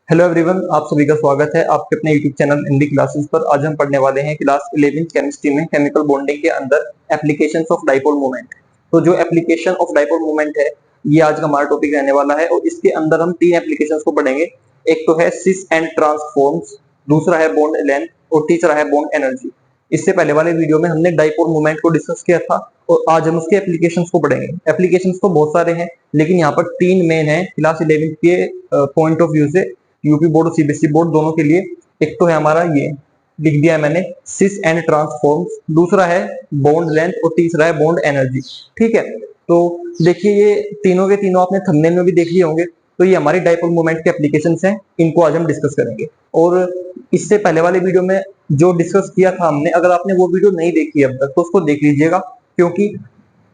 Hello everyone, आप सभी का स्वागत है आपके अपने यूट्यूब चैनल हिंदी क्लासेस पर। आज हम पढ़ने वाले हैं क्लास 11वीं केमिस्ट्री में केमिकल बॉन्डिंग के अंदर एप्लीकेशंस ऑफ डाइपोल मोमेंट। तो जो एप्लीकेशन ऑफ डाइपोल मोमेंट है ये आज का हमारा टॉपिक रहने वाला है और इसके अंदर हम तीन एप्लीकेशंस को पढ़ेंगे। एक तो है सिस एंड ट्रांसफॉर्म्स, दूसरा है बॉन्ड लेंथ और तीसरा है बॉन्ड एनर्जी। इससे पहले वाले वीडियो में हमने डाइपोल मोमेंट को डिस्कस किया था और आज हम उसके एप्लीकेशंस को पढ़ेंगे। एप्लीकेशंस तो बहुत सारे हैं लेकिन यहाँ पर तीन मेन है क्लास 11 के पॉइंट ऑफ व्यू से, यूपी बोर्ड और सीबीएसई बोर्ड दोनों के लिए। एक तो है हमारा ये लिख दिया है मैंने, सिस एंड ट्रांसफॉर्म्स, दूसरा है बॉन्ड लेंथ और तीसरा है बॉन्ड एनर्जी। ठीक है, तो देखिए ये तीनों के तीनों आपने थंबनेल में भी देख लिए होंगे। तो ये हमारी डाइपोल मोमेंट के एप्लीकेशंस हैं, इनको आज हम डिस्कस करेंगे। और इससे पहले वाले वीडियो में जो डिस्कस किया था हमने, अगर आपने वो वीडियो नहीं देखी अब तक तो उसको देख लीजिएगा। क्योंकि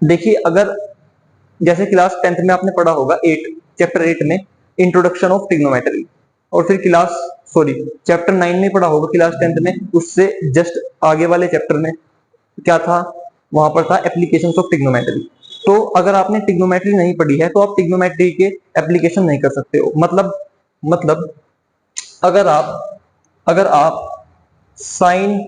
देखिए, अगर जैसे क्लास 10th में आपने पढ़ा होगा चैप्टर 8 में इंट्रोडक्शन ऑफ ट्रिग्नोमेट्री, और फिर चैप्टर 9 में पढ़ा होगा क्लास 10th में, उससे जस्ट आगे वाले चैप्टर में क्या था, वहां पर था एप्लीकेशंस ऑफ ट्रिग्नोमेट्री। तो अगर आपने ट्रिग्नोमेट्री नहीं पढ़ी है तो आप ट्रिग्नोमेट्री के एप्लीकेशन नहीं कर सकते हो। मतलब अगर आप साइन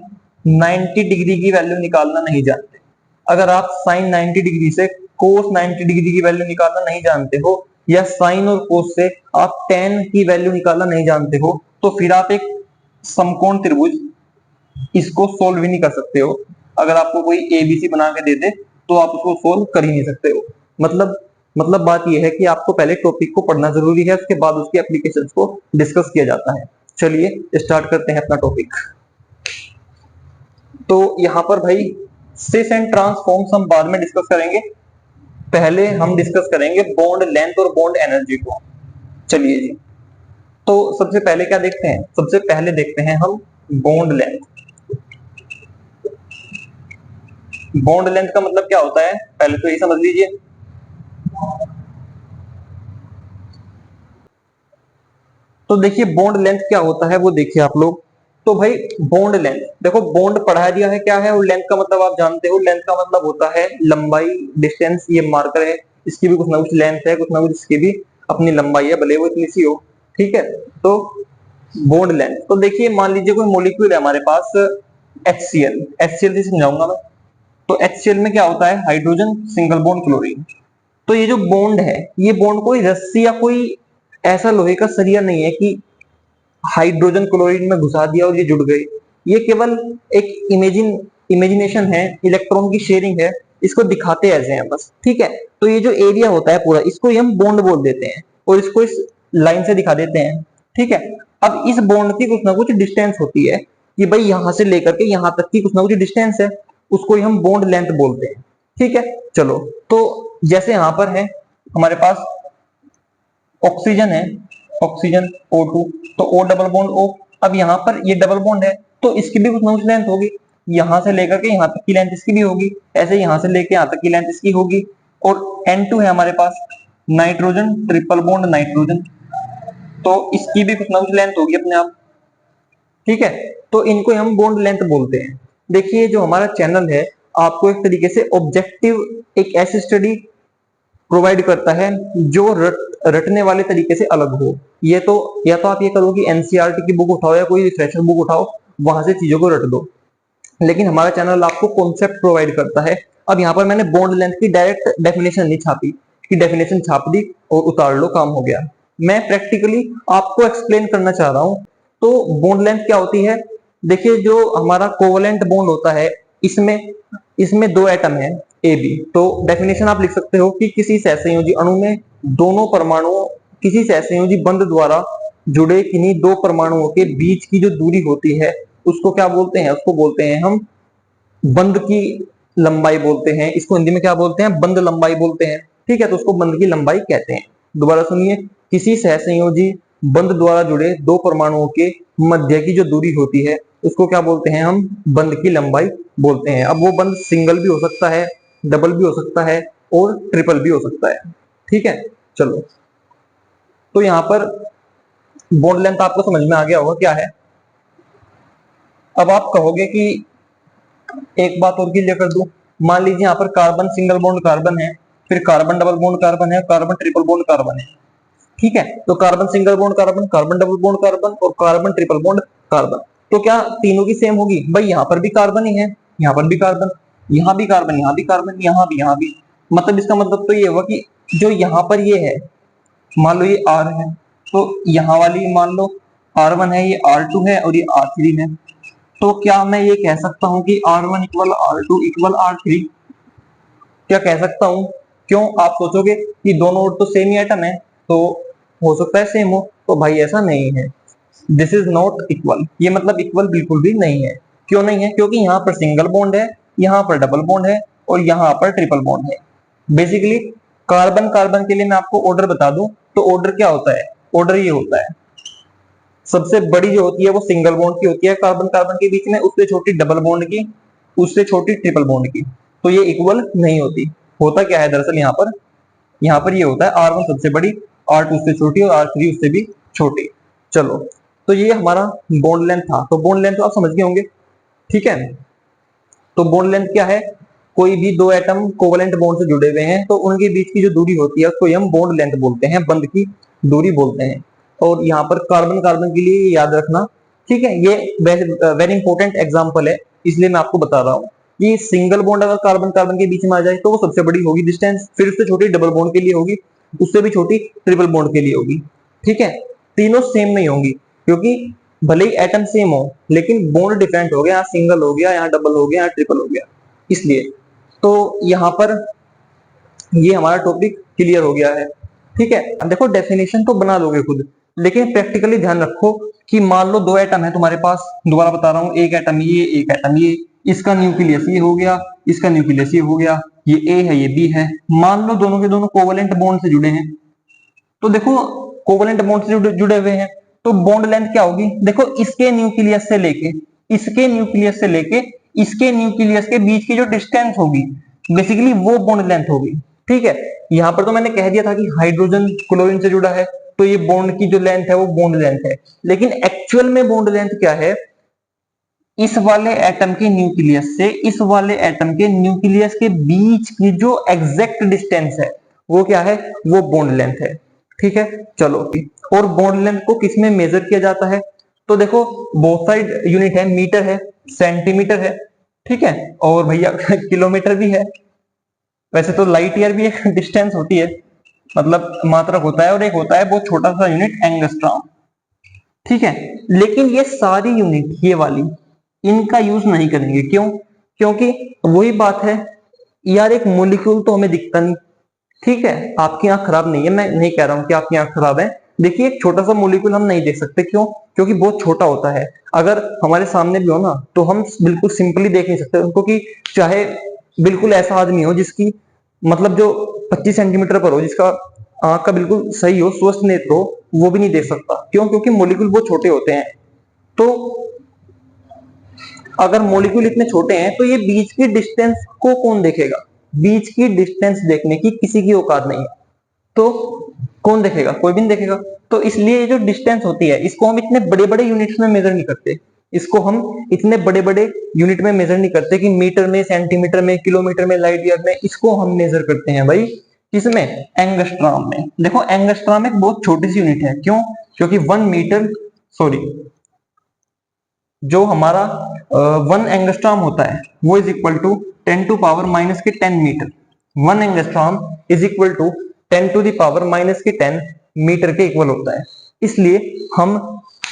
90 डिग्री की वैल्यू निकालना नहीं जानते, अगर आप साइन 90 डिग्री से कोस 90 डिग्री की वैल्यू निकालना नहीं जानते हो, या साइन और कोस से आप टेन की वैल्यू निकालना नहीं जानते हो, तो फिर आप एक समकोण त्रिभुज इसको सोल्व भी नहीं कर सकते हो। अगर आपको कोई एबीसी बना के दे दे तो आप उसको सोल्व कर ही नहीं सकते हो। मतलब बात यह है कि आपको पहले टॉपिक को पढ़ना जरूरी है, उसके बाद उसकी एप्लीकेशंस को डिस्कस किया जाता है। चलिए स्टार्ट करते हैं अपना टॉपिक। तो यहाँ पर भाई सिस एंड ट्रांसफॉर्म्स हम बाद में डिस्कस करेंगे, पहले हम डिस्कस करेंगे बॉन्ड लेंथ और बॉन्ड एनर्जी को। चलिए जी, तो सबसे पहले क्या देखते हैं, सबसे पहले देखते हैं हम बॉन्ड लेंथ। बॉन्ड लेंथ का मतलब क्या होता है पहले तो ये समझ लीजिए। तो देखिए बॉन्ड लेंथ क्या होता है वो देखिए आप लोग। तो भाई बॉन्ड लेंथ देखो, बॉन्ड पढ़ा दिया है क्या है, और लेंथ का मतलब आप जानते हो, लेंथ का मतलब होता है लंबाई, डिस्टेंस। ये मार्कर है, इसकी भी कुछ ना कुछ लेंथ है, कुछ ना कुछ इसकी भी अपनी लंबाई है, भले वो इतनी सी हो। ठीक है, तो बॉन्ड लेंथ। तो देखिए मान लीजिए कोई मॉलिक्यूल है हमारे पास HCl, HCl से समझाऊंगा मैं। तो HCl में क्या होता है, हाइड्रोजन सिंगल बॉन्ड क्लोरीन। तो ये जो बॉन्ड है, ये बॉन्ड कोई रस्सी या कोई ऐसा लोहे का सरिया नहीं है कि हाइड्रोजन क्लोरीन में घुसा दिया और ये जुड़ गए। ये केवल एक इमेजिनेशन है, इलेक्ट्रॉन की शेयरिंग है, इसको दिखाते ऐसे हैं बस। ठीक है, तो ये जो एरिया होता है पूरा, इसको ही हम बॉन्ड बोल देते हैं और इसको इस लाइन से दिखा देते हैं। ठीक है, अब इस बॉन्ड की कुछ ना कुछ डिस्टेंस होती है कि भाई यहां से लेकर के यहां तक की कुछ ना कुछ डिस्टेंस है, उसको ही हम बॉन्ड लेंथ बोलते हैं। ठीक है, चलो, तो जैसे यहां पर है हमारे पास ऑक्सीजन है, ऑक्सीजन O2, तो O डबल बॉन्ड O। अब यहाँ पर ये डबल बॉन्ड है तो इसकी भी कुछ ना कुछ लेंथ होगी, यहां से लेकर के यहां तक की लेंथ इसकी भी होगी, ऐसे यहां से लेकर यहां तक की लेंथ इसकी होगी। और N2 है हमारे पास, नाइट्रोजन ट्रिपल बॉन्ड नाइट्रोजन, तो इसकी भी कुछ ना कुछ लेंथ होगी अपने आप। ठीक है, तो इनको हम बॉन्ड लेंथ बोलते हैं। देखिए जो हमारा चैनल है आपको एक तरीके से ऑब्जेक्टिव एक ऐसी स्टडी प्रोवाइड करता है जो रटने वाले तरीके से अलग हो। ये तो या तो आप ये करो कि एनसीईआरटी की बुक उठाओ या कोई रिफ्रेशर बुक उठाओ, वहां से चीजों को रट दो, लेकिन हमारा चैनल आपको कॉन्सेप्ट प्रोवाइड करता है। अब यहाँ पर मैंने बॉन्ड लेंथ की डायरेक्ट डेफिनेशन नहीं छापी कि डेफिनेशन छाप दी और उतार लो काम हो गया, मैं प्रैक्टिकली आपको एक्सप्लेन करना चाह रहा हूँ। तो बॉन्ड लेंथ क्या होती है, देखिए जो हमारा कोवलेंट बॉन्ड होता है, इसमें इसमें दो एटम है ए बी। तो डेफिनेशन आप लिख सकते हो कि किसी सहसंयोजी अणु में दोनों परमाणुओं, किसी सहसंयोजी बंध द्वारा जुड़े किन्हीं दो परमाणुओं के बीच की जो दूरी होती है उसको क्या बोलते हैं, उसको बोलते हैं हम बंध की लंबाई बोलते हैं। इसको हिंदी में क्या बोलते हैं, बंध लंबाई बोलते हैं। ठीक है, तो उसको बंध की लंबाई कहते हैं। दोबारा सुनिए, किसी सहसंयोजी बंध द्वारा जुड़े दो परमाणुओं के मध्य की जो दूरी होती है उसको क्या बोलते हैं, हम बंध की लंबाई बोलते हैं। अब वो बंध सिंगल भी हो सकता है, डबल भी हो सकता है और ट्रिपल भी हो सकता है। ठीक है, चलो, तो यहाँ पर बॉन्ड लेंथ आपको समझ में आ गया होगा क्या है। अब आप कहोगे कि एक बात और क्लियर कर दूं, मान लीजिए यहाँ पर कार्बन सिंगल बॉन्ड कार्बन है, फिर कार्बन डबल बॉन्ड कार्बन है, कार्बन ट्रिपल बॉन्ड कार्बन है। ठीक है, तो carbon single bond carbon, carbon double bond carbon और कार्बन ट्रिपल बॉन्ड कार्बन। तो क्या तीनों की सेम होगी? भाई यहाँ पर भी कार्बन ही है, यहाँ पर भी कार्बन, यहाँ भी कार्बन, यहाँ भी कार्बन, यहाँ भी, यहाँ भी। मतलब इसका मतलब तो ये हुआ कि जो यहाँ पर ये है, मान लो ये R है, तो यहाँ वाली मान लो R1 है, ये R2 है और ये R3 है। तो क्या मैं ये कह सकता हूँ कि R1 equal R2 equal R3? क्या कह सकता हूँ? क्यों? आप सोचोगे कि दोनों ओर तो सेम ही एटम है, तो हो सकता है सेम हो। तो भाई ऐसा नहीं है, दिस इज नॉट इक्वल। ये मतलब इक्वल बिल्कुल भी नहीं है। क्यों नहीं है? क्योंकि यहाँ पर सिंगल बॉन्ड है, यहाँ पर डबल बॉन्ड है और यहाँ पर ट्रिपल बॉन्ड है। बेसिकली कार्बन कार्बन के लिए मैं आपको ऑर्डर बता दूं तो ऑर्डर क्या होता है? ऑर्डर ये होता है, सबसे बड़ी जो होती है वो सिंगल बॉन्ड की होती है कार्बन कार्बन के बीच में, उससे छोटी डबल बॉन्ड की, उससे छोटी ट्रिपल बॉन्ड की। तो ये इक्वल नहीं होती। होता क्या है दरअसल यहाँ पर ये होता है R1 सबसे बड़ी, R2 उससे छोटी और R3 उससे भी छोटी। चलो, तो ये हमारा बॉन्ड लेंथ था। तो बॉन्ड लेंथ तो आप समझ गए होंगे, ठीक है। तो बॉन्ड लेंथ क्या है? कोई भी दो एटम कोवलेंट बॉन्ड से जुड़े हुए हैं तो उनके बीच की जो दूरी होती है उसको हम बॉन्ड लेंथ बोलते हैं, बंध की दूरी बोलते हैं। और यहाँ पर कार्बन कार्बन के लिए याद रखना, ठीक है, ये वेरी इंपॉर्टेंट एग्जांपल है, इसलिए मैं आपको बता रहा हूँ कि सिंगल बॉन्ड अगर कार्बन कार्बन के बीच में आ जाए तो वो सबसे बड़ी होगी डिस्टेंस, फिर उससे छोटी डबल बॉन्ड के लिए होगी, उससे भी छोटी ट्रिपल बॉन्ड के लिए होगी, ठीक है। तीनों सेम नहीं होंगी, क्योंकि भले ही एटम सेम हो लेकिन बॉन्ड डिफरेंट हो गया, यहाँ सिंगल हो गया, यहाँ डबल हो गया, यहाँ ट्रिपल हो गया, इसलिए। तो यहाँ पर ये हमारा टॉपिक क्लियर हो गया है, ठीक है। अब देखो डेफिनेशन तो बना लोगे खुद, लेकिन प्रैक्टिकली ध्यान रखो कि मान लो दो एटम है तुम्हारे पास, दोबारा बता रहा हूँ, एक एटम ये, एक एटम ये, इसका न्यूक्लियस ये हो गया, इसका न्यूक्लियस ये हो गया, ये ए है ये बी है। मान लो दोनों के दोनों कोवलेंट बॉन्ड से जुड़े हैं, तो देखो कोवलेंट बॉन्ड से जुड़े हुए हैं तो बॉन्ड लेंथ क्या होगी? देखो इसके न्यूक्लियस से लेके इसके न्यूक्लियस से लेके इसके न्यूक्लियस के बीच की जो डिस्टेंस होगी, बेसिकली वो बॉन्ड लेंथ होगी, ठीक है। यहाँ पर तो मैंने कह दिया था कि हाइड्रोजन क्लोरीन से जुड़ा है तो ये बॉन्ड की जो लेंथ है वो बॉन्ड लेंथ है, लेकिन एक्चुअल में बॉन्ड लेंथ क्या है? इस वाले एटम के न्यूक्लियस से इस वाले एटम के न्यूक्लियस के बीच की जो एग्जैक्ट डिस्टेंस है वो क्या है? वो बॉन्ड लेंथ है, ठीक है। चलो, और बॉन्ड लेंथ को किस में मेजर किया जाता है? तो देखो बोथ साइड यूनिट है, मीटर है, सेंटीमीटर है, ठीक है, और भैया किलोमीटर भी है। वैसे तो लाइट ईयर भी एक डिस्टेंस होती है, मतलब मात्रक होता है, और एक होता है बहुत छोटा सा यूनिट एंगस्ट्रॉम, ठीक है। लेकिन ये सारी यूनिट ये वाली इनका यूज नहीं करेंगे, क्यों? क्योंकि वही बात है यार, एक मोलिक्यूल तो हमें दिखता नहीं, ठीक है। आपकी आंख खराब नहीं है, मैं नहीं कह रहा हूं कि आपकी आंख खराब है। देखिए एक छोटा सा मोलिक्यूल हम नहीं देख सकते, क्यों? क्योंकि बहुत छोटा होता है। अगर हमारे सामने भी हो ना तो हम बिल्कुल सिंपली देख नहीं सकते उनको, कि चाहे बिल्कुल ऐसा आदमी हो जिसकी मतलब जो 25 सेंटीमीटर पर हो, जिसका आंख का बिल्कुल सही हो, स्वस्थ नेत्र हो, वो भी नहीं देख सकता। क्यों? क्योंकि मोलिक्यूल बहुत छोटे होते हैं। तो अगर मॉलिक्यूल इतने छोटे हैं तो ये बीच की डिस्टेंस को कौन देखेगा? बीच की डिस्टेंस देखने की किसी की औकात नहीं है, तो कौन देखेगा? कोई भी नहीं देखेगा। तो इसलिए ये जो डिस्टेंस होती है इसको हम इतने बड़े बड़े यूनिट्स में मेजर नहीं करते, इसको हम इतने बड़े बड़े यूनिट में मेजर नहीं करते कि मीटर में, सेंटीमीटर में, किलोमीटर में, लाइट ईयर में। इसको हम मेजर करते हैं भाई किसमें? एंगस्ट्रॉम में। देखो एंगस्ट्रॉम एक बहुत छोटी सी यूनिट है, क्यों? क्योंकि 1 मीटर, सॉरी, जो हमारा 1 एंगस्ट्रॉम होता है वो is equal to 10⁻⁻10 metre. 1 angstrom is equal to 10⁻⁻10 metre के इक्वल होता है। इसलिए हम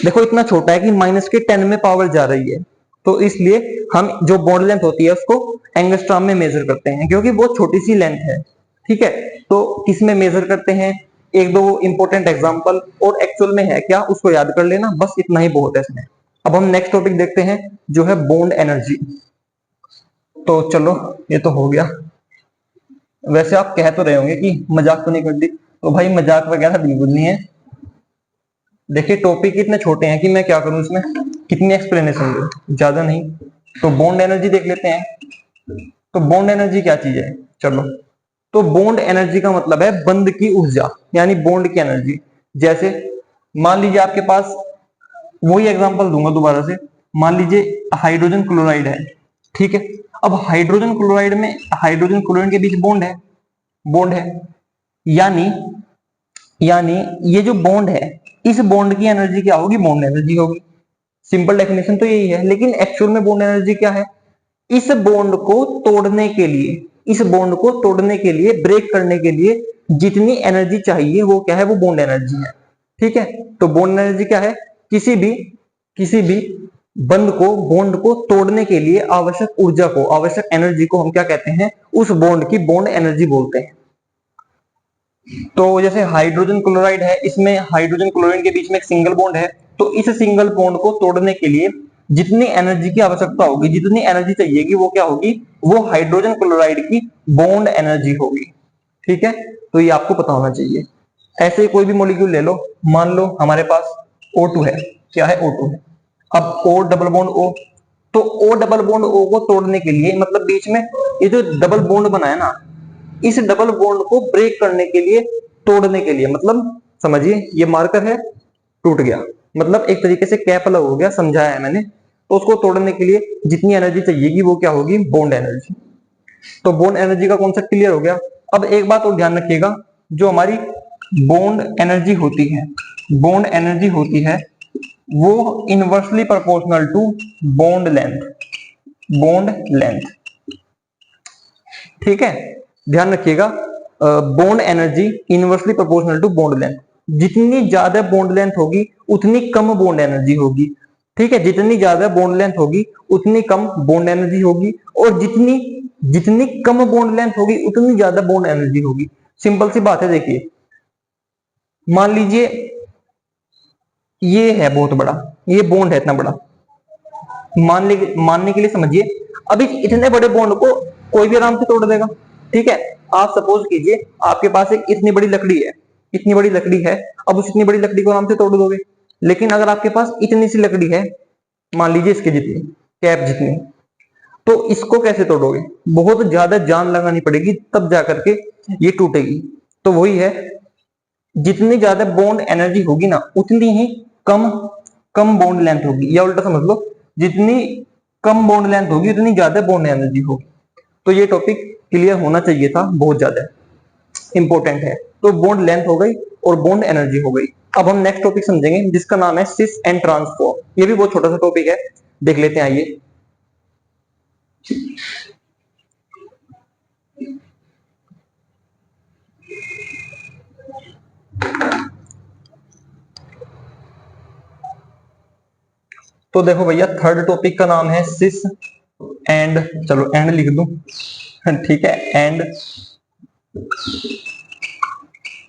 देखो इतना छोटा है कि -10 में पावर जा रही है, तो इसलिए हम जो बॉन्ड लेंथ होती है उसको एंगस्ट्रॉम में मेजर करते हैं, क्योंकि बहुत छोटी सी लेंथ है, ठीक है। तो किस में मेजर करते हैं? एक दो इंपॉर्टेंट एग्जांपल, और एक्चुअल में है क्या उसको याद कर लेना, बस इतना ही बहुत है इसमें। अब हम नेक्स्ट टॉपिक देखते हैं जो है बॉन्ड एनर्जी। तो चलो ये तो हो गया। वैसे आप कह तो रहे होंगे कि मजाक तो नहीं कर दी, तो भाई मजाक वगैरह बिल्कुल नहीं है। देखिए टॉपिक इतने छोटे हैं कि मैं क्या करूं इसमें, कितनी एक्सप्लेनेशन दूं, ज्यादा नहीं। तो बॉन्ड एनर्जी देख लेते हैं। तो बॉन्ड एनर्जी क्या चीज है? चलो, तो बॉन्ड एनर्जी का मतलब है बंध की ऊर्जा, यानी बॉन्ड की एनर्जी। जैसे मान लीजिए आपके पास, वही एग्जांपल दूंगा दोबारा से, मान लीजिए हाइड्रोजन क्लोराइड है, ठीक है। अब हाइड्रोजन क्लोराइड में हाइड्रोजन क्लोरीन के बीच बॉन्ड है, यानी यानी ये जो बॉन्ड है, इस बॉन्ड की एनर्जी क्या होगी? बॉन्ड एनर्जी होगी। सिंपल डेफिनेशन तो यही है, लेकिन एक्चुअल में बॉन्ड एनर्जी क्या है? इस बॉन्ड को तोड़ने के लिए, इस बॉन्ड को तोड़ने के लिए, ब्रेक करने के लिए जितनी एनर्जी चाहिए वो क्या है? वो बॉन्ड एनर्जी है। ठीक है, तो बॉन्ड एनर्जी क्या है? किसी भी बंध को, बॉन्ड को तोड़ने के लिए आवश्यक ऊर्जा को, आवश्यक एनर्जी को हम क्या कहते हैं? उस बॉन्ड की बॉन्ड एनर्जी बोलते हैं। तो जैसे हाइड्रोजन क्लोराइड है, इसमें हाइड्रोजन क्लोरीन के बीच में एक सिंगल बॉन्ड है, तो इस सिंगल बॉन्ड को तोड़ने के लिए जितनी एनर्जी की आवश्यकता होगी, जितनी एनर्जी चाहिएगी, वो क्या होगी? वो हाइड्रोजन क्लोराइड की बॉन्ड एनर्जी होगी। ठीक है, तो ये आपको पता होना चाहिए। ऐसे ही कोई भी मॉलिक्यूल ले लो, मान लो हमारे पास O2 है। क्या है? O2 है। अब O डबल बॉन्ड O, तो O डबल बॉन्ड O को तोड़ने के लिए, मतलब बीच में ये जो डबल बॉन्ड बना है ना, इस डबल बॉन्ड को ब्रेक करने के लिए, तोड़ने के लिए, मतलब समझिए ये मार्कर है, टूट गया, मतलब एक तरीके से कैप अलग हो गया, समझाया है मैंने। तो उसको तोड़ने के लिए जितनी एनर्जी चाहिएगी वो क्या होगी? Bond energy. तो बॉन्ड एनर्जी का कॉन्सेप्ट क्लियर हो गया। अब एक बात और ध्यान रखिएगा, जो हमारी बॉन्ड एनर्जी होती है, बॉन्ड एनर्जी होती है वो inversely proportional to bond length, bond length. ठीक है, ध्यान रखिएगा, bond energy inversely proportional to bond length. जितनी ज्यादा बॉन्ड लेंथ होगी उतनी कम बॉन्ड एनर्जी होगी। ठीक है, जितनी ज्यादा बॉन्ड लेंथ होगी उतनी कम बॉन्ड एनर्जी होगी, और जितनी जितनी कम बॉन्ड लेंथ होगी उतनी ज्यादा बॉन्ड एनर्जी होगी। सिंपल सी बात है। देखिए, मान लीजिए ये है बहुत बड़ा, ये बॉन्ड है इतना बड़ा, मानने के लिए समझिए। अब इस इतने बड़े बॉन्ड को कोई भी आराम से तोड़ देगा। ठीक है, आप सपोज कीजिए आपके पास एक इतनी बड़ी लकड़ी है, इतनी बड़ी लकड़ी है, अब उस इतनी बड़ी लकड़ी को आराम से तोड़ दोगे। लेकिन अगर आपके पास इतनी सी लकड़ी है, मान लीजिए इसके जितनी, कैप जितनी, तो इसको कैसे तोड़ोगे? बहुत ज्यादा जान लगानी पड़ेगी, तब जाकर के ये टूटेगी। तो वही है, जितनी ज्यादा बॉन्ड एनर्जी होगी ना, उतनी ही कम कम बॉन्ड लेंथ होगी, या उल्टा समझ लो, जितनी कम बॉन्ड लेंथ होगी उतनी ज्यादा बॉन्ड एनर्जी होगी। तो ये टॉपिक क्लियर होना चाहिए था, बहुत ज्यादा इंपॉर्टेंट है। तो बॉन्ड लेंथ हो गई और बॉन्ड एनर्जी हो गई। अब हम नेक्स्ट टॉपिक समझेंगे जिसका नाम है सिस एंड ट्रांसफॉर्म। ये भी बहुत छोटा सा टॉपिक है, देख लेते हैं, आइए। तो देखो भैया, थर्ड टॉपिक का नाम है सिस एंड, चलो एंड लिख दूं, ठीक है, एंड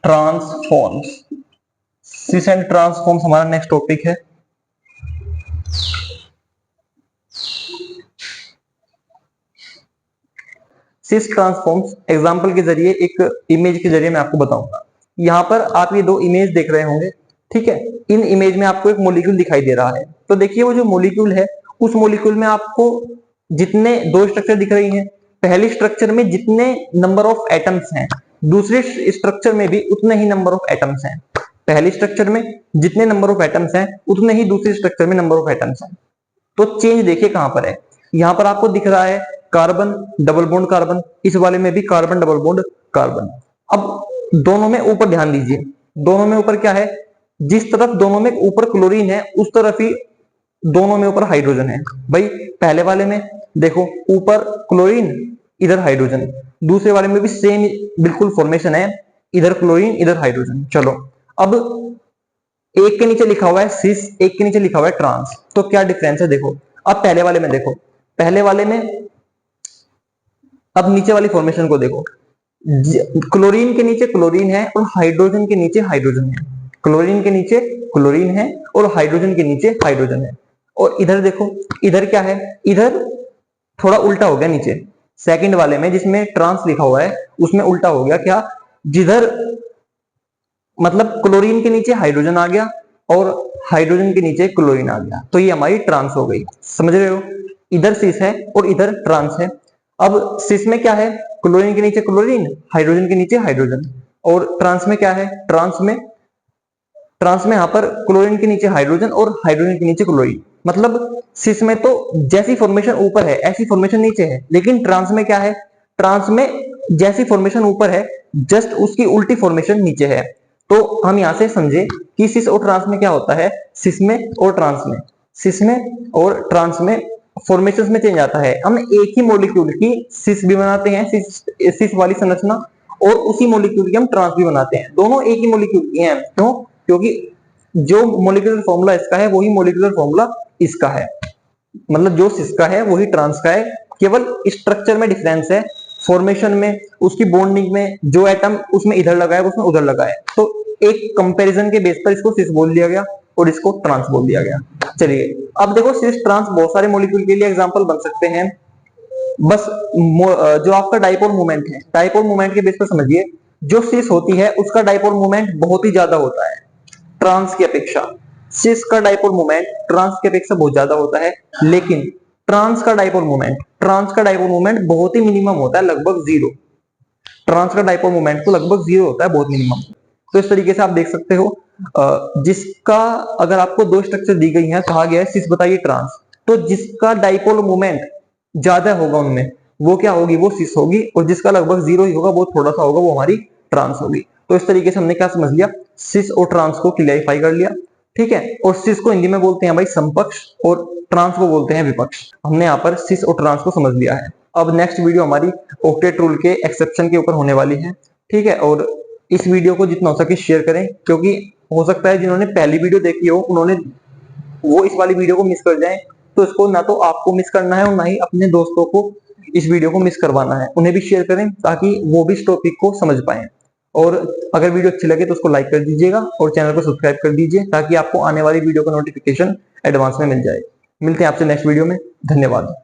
ट्रांसफॉर्म्स। सिस एंड ट्रांसफॉर्म्स हमारा नेक्स्ट टॉपिक है। सिस ट्रांसफॉर्म्स एग्जांपल के जरिए, एक इमेज के जरिए मैं आपको बताऊंगा। यहाँ पर आप ये दो इमेज देख रहे होंगे। ठीक है, इन इमेज में आपको एक मॉलिक्यूल दिखाई दे रहा है। तो देखिए, वो जो मॉलिक्यूल है, उस मॉलिक्यूल में आपको जितने दो स्ट्रक्चर दिख रही हैं, पहले स्ट्रक्चर में जितने नंबर ऑफ एटम्स हैं, दूसरे स्ट्रक्चर में भी उतने ही नंबर ऑफ एटम्स हैं। पहले स्ट्रक्चर में जितने नंबर ऑफ एटम्स हैं उतने ही दूसरे स्ट्रक्चर में नंबर ऑफ एटम्स हैं। तो चेंज देखिए कहां पर है। यहां पर आपको दिख रहा है कार्बन डबल बॉन्ड कार्बन, इस वाले में भी कार्बन डबल बॉन्ड कार्बन। अब दोनों में ऊपर ध्यान दीजिए, दोनों में ऊपर क्या है? जिस तरफ दोनों में ऊपर क्लोरीन है उस तरफ ही दोनों में ऊपर हाइड्रोजन है। भाई पहले वाले में देखो, ऊपर क्लोरीन, इधर हाइड्रोजन। दूसरे वाले में भी सेम बिल्कुल फॉर्मेशन है, इधर क्लोरीन इधर हाइड्रोजन। चलो, अब एक के नीचे लिखा हुआ है सिस, एक के नीचे लिखा हुआ है ट्रांस, तो क्या डिफरेंस है देखो। अब पहले वाले में देखो, पहले वाले में, अब नीचे वाली फॉर्मेशन को देखो, क्लोरीन के नीचे क्लोरीन है और हाइड्रोजन के नीचे हाइड्रोजन है। क्लोरीन के नीचे क्लोरीन है और हाइड्रोजन के नीचे हाइड्रोजन है। और इधर देखो, इधर क्या है? इधर थोड़ा उल्टा हो गया नीचे, सेकंड वाले में जिसमें ट्रांस लिखा हुआ है उसमें उल्टा हो गया। क्या? जिधर मतलब क्लोरीन के नीचे हाइड्रोजन आ गया और हाइड्रोजन के नीचे क्लोरीन आ गया, तो ये हमारी ट्रांस हो गई। समझ रहे हो? इधर सिस है और इधर ट्रांस है। अब सिस में क्या है? क्लोरीन के नीचे क्लोरीन, हाइड्रोजन के नीचे हाइड्रोजन। और ट्रांस में क्या है? ट्रांस में यहां पर क्लोरीन के नीचे हाइड्रोजन और हाइड्रोजन के नीचे क्लोरीन। मतलब सिस में तो जैसी फॉर्मेशन ऊपर है ऐसी फॉर्मेशन नीचे है, लेकिन ट्रांस में क्या है? ट्रांस में जैसी फॉर्मेशन ऊपर है जस्ट उसकी उल्टी फॉर्मेशन नीचे है। तो हम यहां से समझे कि सिस और ट्रांस में क्या होता है, सिस में और ट्रांस में, सिस में और ट्रांस में फॉर्मेशंस में चेंज आता है। हम एक ही मॉलिक्यूल की सिस भी बनाते हैं, सिस वाली संरचना, और उसी मॉलिक्यूल की हम ट्रांस भी बनाते हैं। दोनों एक ही मॉलिक्यूल की हैं। क्यों? क्योंकि जो मॉलिक्यूलर फॉर्मूला इसका है वही मॉलिक्यूलर फॉर्मूला इसका है, मतलब जो सिस का है वही ट्रांस का है, केवल स्ट्रक्चर में डिफरेंस है, फॉर्मेशन में, उसकी बॉन्डिंग में, जो एटम उसमें इधर लगा है उसमें उधर लगा है। तो एक कंपैरिजन के बेस पर इसको सिस बोल दिया गया और इसको ट्रांस बोल दिया गया। चलिए अब देखो सिस ट्रांस बहुत सारे मॉलिक्यूल के लिए एग्जांपल बन सकते हैं। बस जो आपका डाइपोल मोमेंट है, डाइपोल मोमेंट के बेस पर समझिए, जो सिस होती है उसका डाइपोल मोमेंट बहुत ही ज्यादा होता है ट्रांस की अपेक्षा। सिस का डाइपोल मोमेंट ट्रांस की अपेक्षा बहुत ज्यादा होता है, लेकिन ट्रांस का डाइपोल मोमेंट बहुत ही मिनिमम होता है, लगभग जीरो। ट्रांस का डाइपोल मोमेंट तो लगभग जीरो होता है, बहुत मिनिमम। तो इस तरीके से आप देख सकते हो, जिसका अगर आपको दो स्ट्रक्चर दी गई है, कहा गया है सिस बताइए ट्रांस, तो जिसका डाइपोल मोमेंट ज्यादा होगा उनमें वो क्या होगी, वो सिस होगी, और जिसका लगभग जीरो ही होगा, वो थोड़ा सा होगा, वो हमारी ट्रांस होगी। तो इस तरीके से हमने क्या समझ लिया, सिस और ट्रांस को क्लियरिफाई कर लिया, ठीक है। और सिस को हिंदी में बोलते हैं भाई समकक्ष, और ट्रांस को बोलते हैं विपक्ष। हमने यहाँ पर सिस और ट्रांस को समझ लिया है। अब नेक्स्ट वीडियो हमारी ऑक्टेट रूल के एक्सेप्शन के ऊपर होने वाली है, ठीक है। और इस वीडियो को जितना हो सके शेयर करें, क्योंकि हो सकता है जिन्होंने पहली वीडियो देखी हो उन्होंने वो इस वाली वीडियो को मिस कर जाए। तो इसको ना तो आपको मिस करना है और ना ही अपने दोस्तों को इस वीडियो को मिस करवाना है, उन्हें भी शेयर करें ताकि वो भी इस टॉपिक को समझ पाए। और अगर वीडियो अच्छी लगे तो उसको लाइक कर दीजिएगा और चैनल को सब्सक्राइब कर दीजिए ताकि आपको आने वाली वीडियो का नोटिफिकेशन एडवांस में मिल जाए। मिलते हैं आपसे नेक्स्ट वीडियो में। धन्यवाद।